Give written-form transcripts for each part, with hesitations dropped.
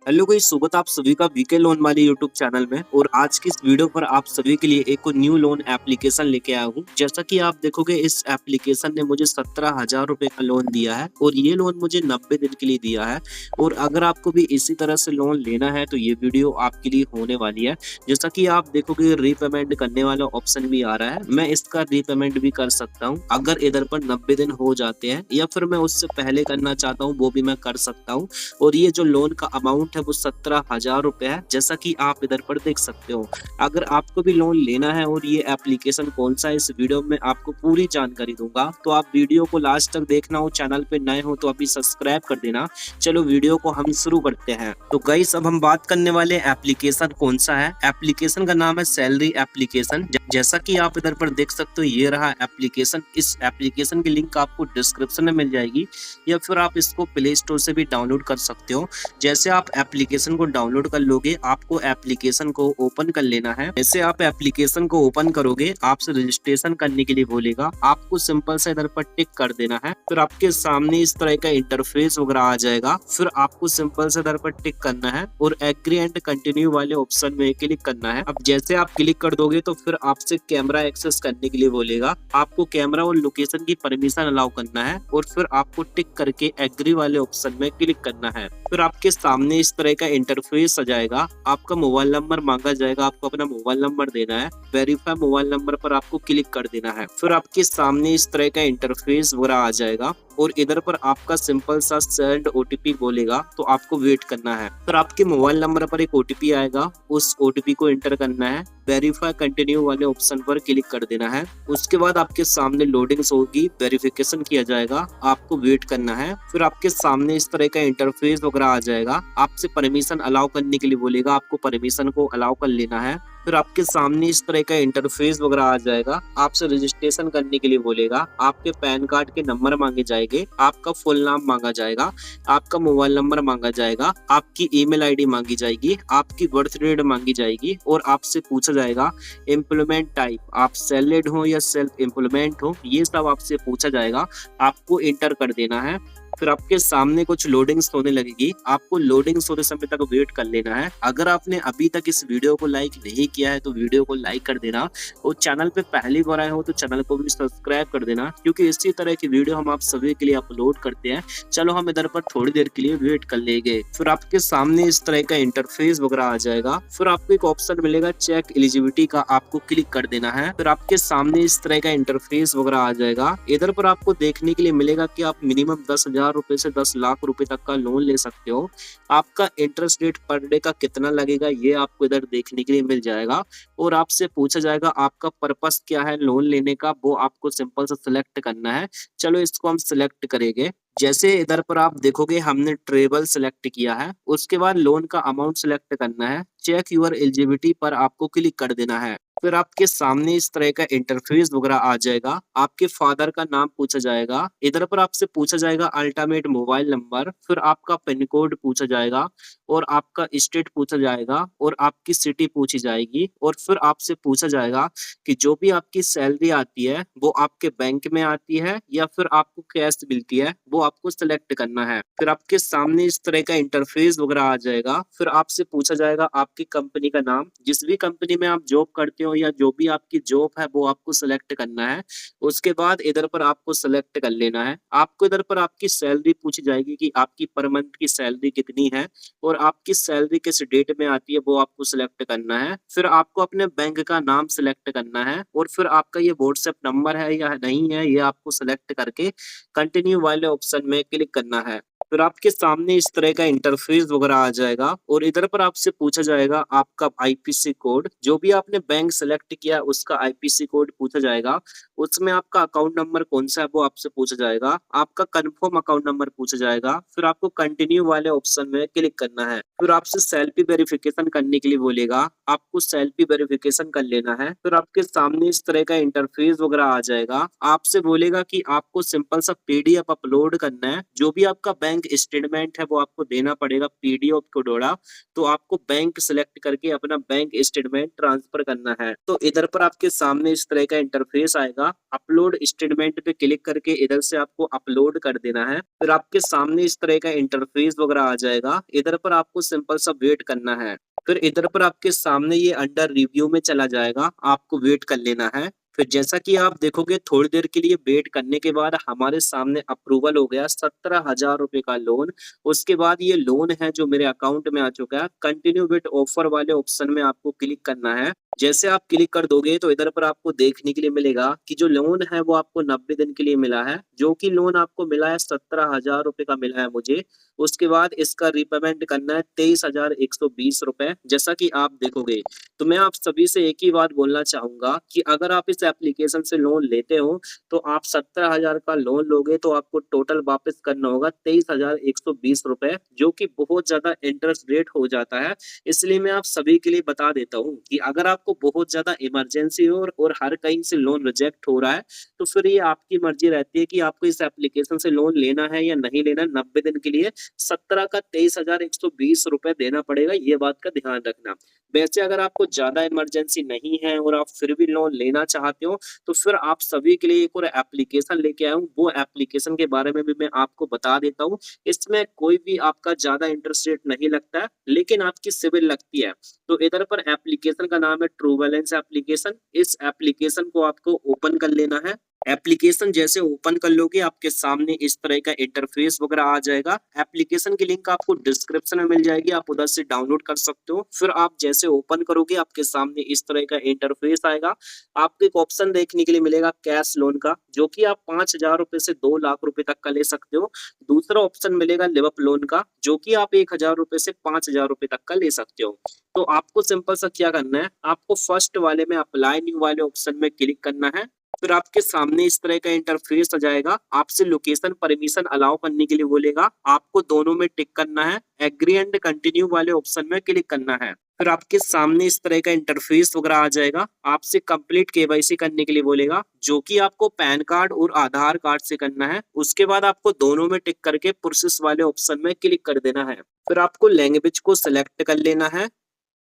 Hello guys, स्वागत आप सभी का वीके लोन वाले यूट्यूब चैनल में। और आज की इस वीडियो पर आप सभी के लिए एक न्यू लोन एप्लीकेशन लेके आया हूँ। जैसा कि आप देखोगे, इस एप्लीकेशन ने मुझे 17,000 रुपए का लोन दिया है और ये लोन मुझे 90 दिन के लिए दिया है। और अगर आपको भी इसी तरह से लोन लेना है तो ये वीडियो आपके लिए होने वाली है। जैसा कि आप देखोगे, रीपेमेंट करने वाला ऑप्शन भी आ रहा है। मैं इसका रीपेमेंट भी कर सकता हूँ अगर इधर पर 90 दिन हो जाते हैं, या फिर मैं उससे पहले करना चाहता हूँ वो भी मैं कर सकता हूँ। और ये जो लोन का अमाउंट है वो 17,000 रुपए है, जैसा कि आप इधर पर देख सकते हो। अगर आपको भी लोन लेना है और ये एप्लीकेशन कौन सा है, इस वीडियो में आपको पूरी जानकारी दूंगा। तो आप वीडियो को लास्ट तक देखना हो, चैनल पे नए हो तो अभी सब्सक्राइब कर देना। चलो वीडियो को हम शुरू करते हैं। तो गाइस, अब हम बात करने वाले एप्लीकेशन कौन सा है। एप्लीकेशन का नाम है सैलरी एप्लीकेशन। जैसा कि आप इधर पर देख सकते हो, ये रहा एप्लीकेशन। इस एप्लीकेशन की लिंक आपको डिस्क्रिप्शन में मिल जाएगी, या फिर आप इसको प्ले स्टोर से भी डाउनलोड कर सकते हो। जैसे आप एप्लीकेशन को डाउनलोड कर लोगे, आपको एप्लीकेशन को ओपन कर लेना है। जैसे आप एप्लीकेशन को ओपन करोगे, आपसे रजिस्ट्रेशन करने के लिए बोलेगा। आपको सिंपल से इधर पर टिक कर देना है। फिर आपके सामने इस तरह का इंटरफेस वगैरह आ जाएगा। फिर आपको सिंपल से इधर पर टिक करना है और एग्री एंड कंटिन्यू वाले ऑप्शन में क्लिक करना है। अब जैसे आप क्लिक कर दोगे तो फिर आपसे कैमरा एक्सेस करने के लिए बोलेगा। आपको कैमरा और लोकेशन की परमिशन अलाउ करना है और फिर आपको टिक करके एग्री वाले ऑप्शन में क्लिक करना है। फिर आपके सामने इस तरह का इंटरफेस आ जाएगा। आपका मोबाइल नंबर मांगा जाएगा, आपको अपना मोबाइल नंबर देना है। वेरीफाई मोबाइल नंबर पर आपको क्लिक कर देना है। फिर आपके सामने इस तरह का इंटरफेस वगैरह आ जाएगा और इधर पर आपका सिंपल सा सेंड ओटीपी बोलेगा, तो आपको वेट करना है। फिर आपके मोबाइल नंबर पर एक ओटीपी आएगा, उस ओटीपी को एंटर करना है। वेरीफाई कंटिन्यू वाले ऑप्शन पर क्लिक कर देना है। उसके बाद आपके सामने लोडिंग्स होगी, वेरिफिकेशन किया जाएगा, आपको वेट करना है। फिर आपके सामने इस तरह का इंटरफेस वगैरह आ जाएगा। आपसे परमिशन अलाउ करने के लिए बोलेगा, आपको परमिशन को अलाउ कर लेना है। फिर आपके सामने इस तरह का इंटरफेस वगैरह आ जाएगा। आपसे रजिस्ट्रेशन करने के लिए बोलेगा। आपके पैन कार्ड के नंबर मांगे जाएंगे, आपका फुल नाम मांगा जाएगा, आपका मोबाइल नंबर मांगा जाएगा, आपकी ईमेल आईडी मांगी जाएगी, आपकी बर्थ डेट मांगी जाएगी और आपसे पूछा जाएगा एम्प्लॉयमेंट टाइप, आप सैलरीड हो या सेल्फ एम्प्लॉयमेंट हो, ये सब आपसे पूछा जाएगा। आपको इंटर कर देना है। फिर आपके सामने कुछ लोडिंग्स होने लगेगी। आपको लोडिंग्स होते समय तक वेट कर लेना है। अगर आपने अभी तक इस वीडियो को लाइक नहीं किया है तो वीडियो को लाइक कर देना, और चैनल पे पहली बार आए हो तो चैनल को भी सब्सक्राइब कर देना, क्योंकि इसी तरह की वीडियो हम आप सभी के लिए अपलोड करते हैं। चलो हम इधर पर थोड़ी देर के लिए वेट कर लेंगे। फिर आपके सामने इस तरह का इंटरफेस वगैरह आ जाएगा। फिर आपको एक ऑप्शन मिलेगा चेक एलिजिबिलिटी का, आपको क्लिक कर देना है। फिर आपके सामने इस तरह का इंटरफेस वगैरह आ जाएगा। इधर पर आपको देखने के लिए मिलेगा कि आप मिनिमम 10,000 रुपए से 10 लाख रुपए तक का लोन ले सकते हो। आपका इंटरेस्ट रेट पर डे का कितना लगेगा ये आपको इधर देखने के लिए मिल जाएगा। और आपसे पूछा जाएगा आपका पर्पस क्या है लोन लेने का, वो आपको सिंपल से सिलेक्ट करना है। चलो इसको हम सिलेक्ट करेंगे। जैसे इधर पर आप देखोगे, हमने ट्रेवल सिलेक्ट किया है। उसके बाद लोन का अमाउंट सिलेक्ट करना है। चेक यूर एलिजिबिलिटी पर आपको क्लिक कर देना है। फिर आपके सामने इस तरह का इंटरफेस वगैरह आ जाएगा। आपके फादर का नाम पूछा जाएगा। इधर पर आपसे पूछा जाएगा अल्टीमेट मोबाइल नंबर। फिर आपका पिन कोड पूछा जाएगा और आपका स्टेट पूछा जाएगा और आपकी सिटी पूछी जाएगी। और फिर आपसे पूछा जाएगा कि जो भी आपकी सैलरी आती है वो आपके बैंक में आती है या फिर आपको कैश मिलती है, वो आपको सिलेक्ट करना है। फिर आपके सामने इस तरह का इंटरफेस वगैरह आ जाएगा। फिर आपसे पूछा जाएगा आपकी कंपनी का नाम, जिस भी कंपनी में आप जॉब करते हो या जो भी आपकी जॉब है वो आपको सिलेक्ट करना है। उसके बाद इधर पर आपको सिलेक्ट कर लेना है। आपको इधर पर आपकी सैलरी पूछी जाएगी कि आपकी पर मंथ की सैलरी कितनी है और आपकी सैलरी किस डेट में आती है, वो आपको सिलेक्ट करना है। फिर आपको अपने बैंक का नाम सिलेक्ट करना है और फिर आपका ये व्हाट्सएप नंबर है या नहीं है, ये आपको सिलेक्ट करके कंटिन्यू वाले ऑप्शन में क्लिक करना है। फिर आपके सामने इस तरह का इंटरफेस वगैरह आ जाएगा और इधर पर आपसे पूछा जाएगा आपका आईपीसी कोड। जो भी आपने बैंक सेलेक्ट किया उसका आईपीसी कोड पूछा जाएगा। उसमें आपका अकाउंट नंबर कौन सा है वो आपसे पूछा जाएगा। आपका कंफर्म अकाउंट नंबर पूछा जाएगा। फिर आपको कंटिन्यू वाले ऑप्शन में क्लिक करना है। फिर आपसे सेल्फी वेरिफिकेशन करने के लिए बोलेगा। आपको सेल्फी वेरिफिकेशन कर लेना है। फिर आपके सामने इस तरह का इंटरफेस वगैरह आ जाएगा। आपसे बोलेगा कि आपको सिंपल सा पीडीएफ अपलोड करना है। जो भी आपका बैंक बैंक स्टेटमेंट है वो आपको देना पड़ेगा पीडीएफ के द्वारा। तो आपको बैंक सेलेक्ट करके अपना बैंक स्टेटमेंट ट्रांसफर करना है। तो इधर पर आपके सामने इस तरह का इंटरफेस आएगा। अपलोड स्टेटमेंट पे क्लिक करके इधर से आपको अपलोड कर देना है। फिर आपके सामने इस तरह का इंटरफेस वगैरह आ जाएगा। इधर पर आपको सिंपल सा वेट करना है। फिर इधर पर आपके सामने ये अंडर रिव्यू में चला जाएगा, आपको वेट कर लेना है। फिर जैसा कि आप देखोगे थोड़ी देर के लिए वेट करने के बाद हमारे सामने अप्रूवल हो गया 17,000 रुपए का लोन। उसके बाद ये लोन है जो मेरे अकाउंट में आ चुका है। कंटिन्यू विद ऑफर वाले ऑप्शन में आपको क्लिक करना है। जैसे आप क्लिक कर दोगे तो इधर पर आपको देखने के लिए मिलेगा कि जो लोन है वो आपको 90 दिन के लिए मिला है। जो कि लोन आपको मिला है 17,000 रुपए का मिला है मुझे। उसके बाद इसका रीपेमेंट करना है 23,120 रुपए, जैसा कि आप देखोगे। तो मैं आप सभी से एक ही बात बोलना चाहूंगा कि अगर आप इस एप्लीकेशन से लोन लेते हो तो आप 17,000 का लोन लोगे तो आपको टोटल वापस करना होगा 23,120 रुपए, जो कि बहुत ज्यादा इंटरेस्ट रेट हो जाता है। इसलिए मैं आप सभी के लिए बता देता हूँ कि अगर आपको बहुत ज्यादा इमरजेंसी हो और हर कहीं से लोन रिजेक्ट हो रहा है तो फिर ये आपकी मर्जी रहती है कि आपको इस एप्लीकेशन से लोन लेना है या नहीं लेना। 90 दिन के लिए 17 का 23,120 रुपए देना पड़ेगा, ये बात का ध्यान रखना। वैसे अगर आपको ज्यादा इमरजेंसी नहीं है और आप फिर भी लोन लेना चाहते हो तो फिर आप सभी के लिए एक और एप्लीकेशन लेके आया हूँ। वो एप्लीकेशन के बारे में भी मैं आपको बता देता हूँ। इसमें कोई भी आपका ज्यादा इंटरेस्ट रेट नहीं लगता है, लेकिन आपकी सिविल लगती है। तो इधर पर एप्लीकेशन का नाम है ट्रू बैलेंस एप्लीकेशन। इस एप्लीकेशन को आपको ओपन कर लेना है। एप्लीकेशन जैसे ओपन कर लोगे आपके सामने इस तरह का इंटरफेस वगैरह आ जाएगा। एप्लीकेशन की लिंक आपको डिस्क्रिप्शन में मिल जाएगी, आप उधर से डाउनलोड कर सकते हो। फिर आप जैसे ओपन करोगे आपके सामने इस तरह का इंटरफेस आएगा। आपको एक ऑप्शन देखने के लिए मिलेगा कैश लोन का, जो कि आप 5,000 रुपए से 2 लाख रुपए तक का ले सकते हो। दूसरा ऑप्शन मिलेगा लिव अप लोन का, जो कि आप 1,000 रुपए से 5,000 रुपए तक का ले सकते हो। तो आपको सिंपल सा क्या करना है, आपको फर्स्ट वाले में अप्लाई न्यू वाले ऑप्शन में क्लिक करना है। फिर आपके सामने इस तरह का इंटरफेस आ जाएगा। आपसे लोकेशन परमिशन अलाउ करने के लिए बोलेगा, आपको दोनों में टिक करना है। एग्री एंड कंटिन्यू वाले ऑप्शन में क्लिक करना है। फिर आपके सामने इस तरह का इंटरफेस वगैरह आ जाएगा। आपसे कंप्लीट केवाईसी करने के लिए बोलेगा, जो कि आपको पैन कार्ड और आधार कार्ड से करना है। उसके बाद आपको दोनों में टिक करके प्रोसेस वाले ऑप्शन में क्लिक कर देना है। फिर आपको लैंग्वेज को सिलेक्ट कर लेना है।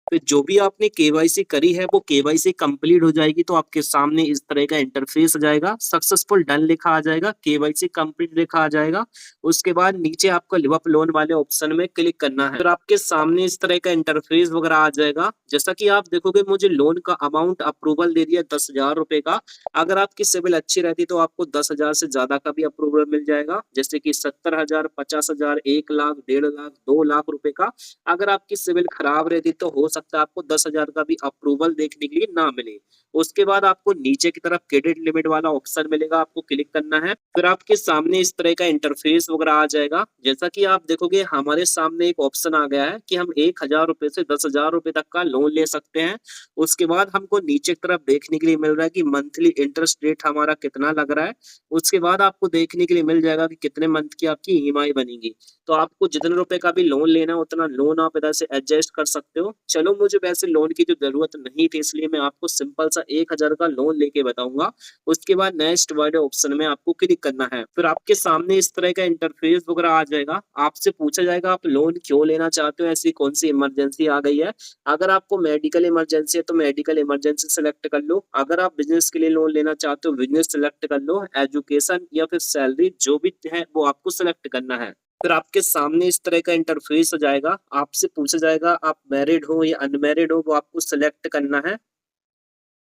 फिर जो भी आपने केवाईसी करी है वो केवाईसी कंप्लीट हो जाएगी तो आपके सामने इस तरह का इंटरफेस आ जाएगा। सक्सेसफुल डन लिखा आ जाएगा, केवाईसी कंप्लीट लिखा आ जाएगा। उसके बाद नीचे आपको लिव अप लोन वाले ऑप्शन में क्लिक करना है। फिर आपके सामने इस तरह का इंटरफेस वगैरह आ जाएगा। जैसा कि आप देखोगे मुझे लोन का अमाउंट अप्रूवल दे दिया 10,000 रुपए का। अगर आपकी सिविल अच्छी रहती तो आपको 10,000 से ज्यादा का भी अप्रूवल मिल जाएगा, जैसे कि 70,000, 50,000, 1 लाख, 1.5 लाख, 2 लाख रुपए का। अगर आपकी सिविल खराब रहती तो हो सकता है आपको 10,000 का भी अप्रूवल देखने के लिए ना मिले। उसके बाद आपको नीचे की तरफ क्रेडिट लिमिट वाला ऑप्शन मिलेगा, आपको क्लिक करना है। फिर आपके सामने इस तरह का इंटरफेस वगैरह आ जाएगा। जैसा कि आप देखोगे हमारे सामने एक ऑप्शन आ गया है कि हम 1,000 रुपए से 10,000 रुपए तक का लोन ले सकते हैं। उसके बाद हमको नीचे की तरफ देखने के लिए मिल रहा है कि मंथली इंटरेस्ट रेट हमारा कितना लग रहा है। उसके बाद आपको देखने के लिए मिल जाएगा कि कितने मंथ की आपकी ईएमआई बनेगी। तो आपको जितने रुपए का भी लोन लेना है उतना लोन आप इधर से एडजस्ट कर सकते हो। चलो मुझे वैसे लोन की जो जरूरत नहीं थी इसलिए मैं आपको सिंपल सा 1,000 का लोन लेके बताऊंगा। उसके बाद नेक्स्ट वाले ऑप्शन में आपको क्लिक करना है। फिर आपके सामने इस तरह का इंटरफेस वगैरह आ जाएगा। आपसे पूछा जाएगा आप लोन क्यों लेना चाहते हो, ऐसी कौन सी इमरजेंसी आ गई है। अगर आपको मेडिकल इमरजेंसी है तो मेडिकल इमरजेंसी सेलेक्ट कर लो। अगर आप बिजनेस के लिए लोन लेना चाहते हो बिजनेस सेलेक्ट कर लो। एजुकेशन या फिर सैलरी जो भी है वो आपको सेलेक्ट करना है। फिर आपके सामने इस तरह का इंटरफेस आ जाएगा। आपसे पूछा जाएगा आप मैरिड हो या अनमैरिड हो, वो आपको सिलेक्ट करना है।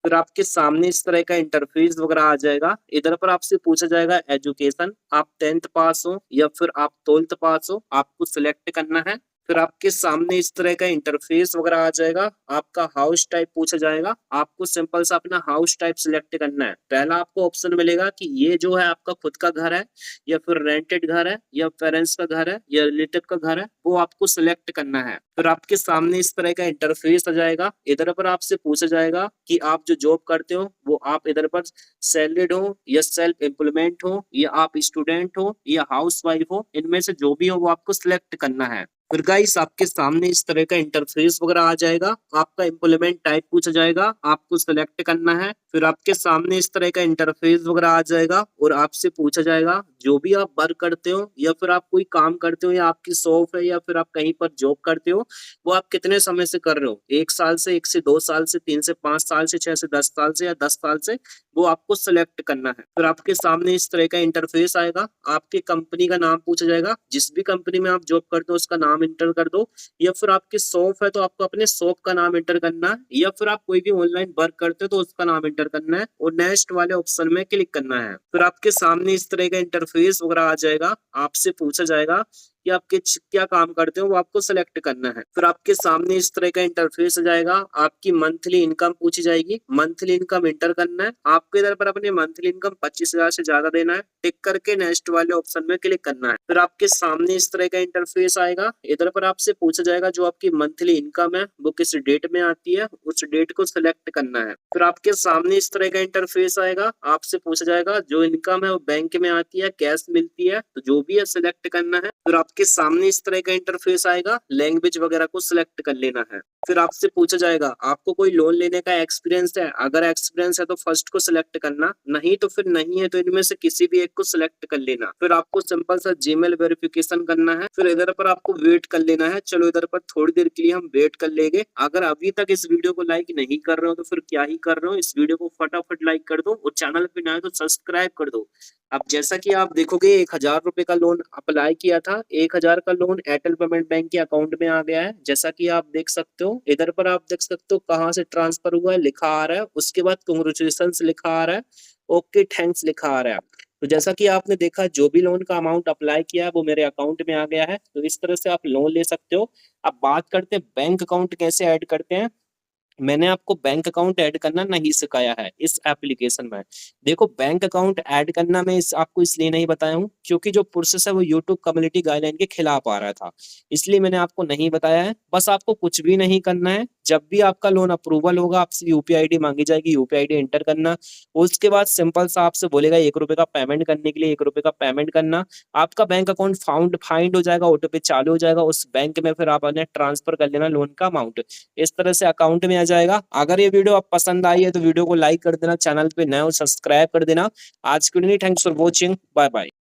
फिर आपके सामने इस तरह का इंटरफेस वगैरह आ जाएगा। इधर पर आपसे पूछा जाएगा एजुकेशन, आप 10th पास हो या फिर आप 12th पास हो, आपको सिलेक्ट करना है। फिर आपके सामने इस तरह का इंटरफेस वगैरह आ जाएगा। आपका हाउस टाइप पूछा जाएगा, आपको सिंपल सा अपना हाउस टाइप सिलेक्ट करना है। पहला आपको ऑप्शन मिलेगा कि ये जो है आपका खुद का घर है या फिर रेंटेड घर है या पेरेंट्स का घर है या रिलेटिव का घर है, वो आपको सिलेक्ट करना है। फिर आपके सामने इस तरह का इंटरफेस आ जाएगा। इधर पर आपसे पूछा जाएगा कि आप जो जॉब करते हो वो आप इधर पर सैलरीड हो या सेल्फ एम्प्लॉयमेंट हो या आप स्टूडेंट हो या हाउस वाइफ हो, इनमें से जो भी हो वो आपको सिलेक्ट करना है। फिर गाइस आपके सामने इस तरह का इंटरफेस वगैरह आ जाएगा। आपका एम्प्लॉयमेंट टाइप पूछा जाएगा, आपको सिलेक्ट करना है। फिर आपके सामने इस तरह का इंटरफेस वगैरह आ जाएगा और आपसे पूछा जाएगा जो भी आप वर्क करते हो या फिर आप कोई काम करते हो या आपकी शॉप है या फिर आप कहीं पर जॉब करते हो, वो आप कितने समय से कर रहे हो, 1 साल से, 1 से 2 साल से, 3 से 5 साल से, 6 से 10 साल से या 10 साल से, वो आपको सिलेक्ट करना है। फिर आपके सामने इस तरह का इंटरफेस आएगा, आपकी कंपनी का नाम पूछा जाएगा, जिस भी कंपनी में आप जॉब करते हो उसका नाम इंटर कर दो, या फिर आपकी शॉप है तो आपको अपने शॉप का नाम एंटर करना है, या फिर आप कोई भी ऑनलाइन वर्क करते हो तो उसका नाम एंटर करना है और नेक्स्ट वाले ऑप्शन में क्लिक करना है। फिर आपके सामने इस तरह का इंटरफेस वगैरह आ जाएगा, आपसे पूछा जाएगा कि आप क्या काम करते हो, वो आपको सिलेक्ट करना है। फिर आपके सामने इस तरह का इंटरफेस आ जाएगा, आपकी मंथली इनकम पूछी जाएगी, मंथली इनकम एंटर करना है, आपको इधर पर अपनी मंथली इनकम 25,000 से ज्यादा देना है, टिक करके नेक्स्ट वाले ऑप्शन में क्लिक करना है। फिर आपके सामने इस तरह का इंटरफेस आएगा, इधर पर आपसे पूछा जाएगा जो आपकी मंथली इनकम है वो किस डेट में आती है, उस डेट को सिलेक्ट करना है। फिर आपके सामने इस तरह का इंटरफेस आएगा, आपसे पूछा जाएगा जो इनकम है वो बैंक में आती है, कैश मिलती है, तो जो भी है सिलेक्ट करना है। फिर आपके सामने इस तरह का इंटरफेस आएगा, लैंग्वेज वगैरह को सिलेक्ट कर लेना है। फिर आपसे पूछा जाएगा आपको कोई लोन लेने का एक्सपीरियंस है, अगर एक्सपीरियंस है तो फर्स्ट को सिलेक्ट करना, नहीं तो फिर नहीं है तो इनमें से किसी भी एक को सिलेक्ट कर लेना। फिर आपको सिंपल सा जीमेल वेरिफिकेशन करना है, फिर इधर पर आपको वेट कर लेना है। चलो इधर पर थोड़ी देर के लिए हम वेट कर लेंगे। अगर अभी तक इस वीडियो को लाइक नहीं कर रहे हो तो फिर क्या ही कर रहे हो, इस वीडियो को फटाफट लाइक कर दो और चैनल पे नए हो तो सब्सक्राइब कर दो। अब जैसा कि आप देखोगे 1,000 रुपए का लोन अप्लाई किया था, 1,000 का लोन एयरटेल पेमेंट बैंक के अकाउंट में आ गया है। जैसा कि आप देख सकते हो, इधर पर आप देख सकते हो कहाँ से ट्रांसफर हुआ है लिखा आ रहा है, उसके बाद कांग्रेचुलेशंस लिखा आ रहा है, ओके थैंक्स लिखा आ रहा है। तो जैसा कि आपने देखा जो भी लोन का अमाउंट अप्लाई किया है वो मेरे अकाउंट में आ गया है, तो इस तरह से आप लोन ले सकते हो। अब बात करते हैं बैंक अकाउंट कैसे ऐड करते हैं। मैंने आपको बैंक अकाउंट ऐड करना नहीं सिखाया है इस एप्लीकेशन में। देखो बैंक अकाउंट ऐड करना मैं आपको इसलिए नहीं बताया हूँ क्योंकि जो प्रोसेस है वो यूट्यूब कम्युनिटी गाइडलाइन के खिलाफ आ रहा था, इसलिए मैंने आपको नहीं बताया है। बस आपको कुछ भी नहीं करना है, जब भी आपका लोन अप्रूवल होगा आपसे यूपीआई आईडी मांगी जाएगी, यूपीआई आईडी एंटर करना। उसके बाद सिंपल सा आपसे बोलेगा 1 रुपए का पेमेंट करने के लिए, 1 रुपए का पेमेंट करना। आपका बैंक अकाउंट फाइंड हो जाएगा, ऑटो पे चालू हो जाएगा, उस बैंक में फिर आप ट्रांसफर कर लेना लोन का अमाउंट, इस तरह से अकाउंट में आ जाएगा। अगर ये वीडियो आप पसंद आई है तो वीडियो को लाइक कर देना, चैनल पे नए हो सब्सक्राइब कर देना। आज के लिए thanks for watching, bye bye.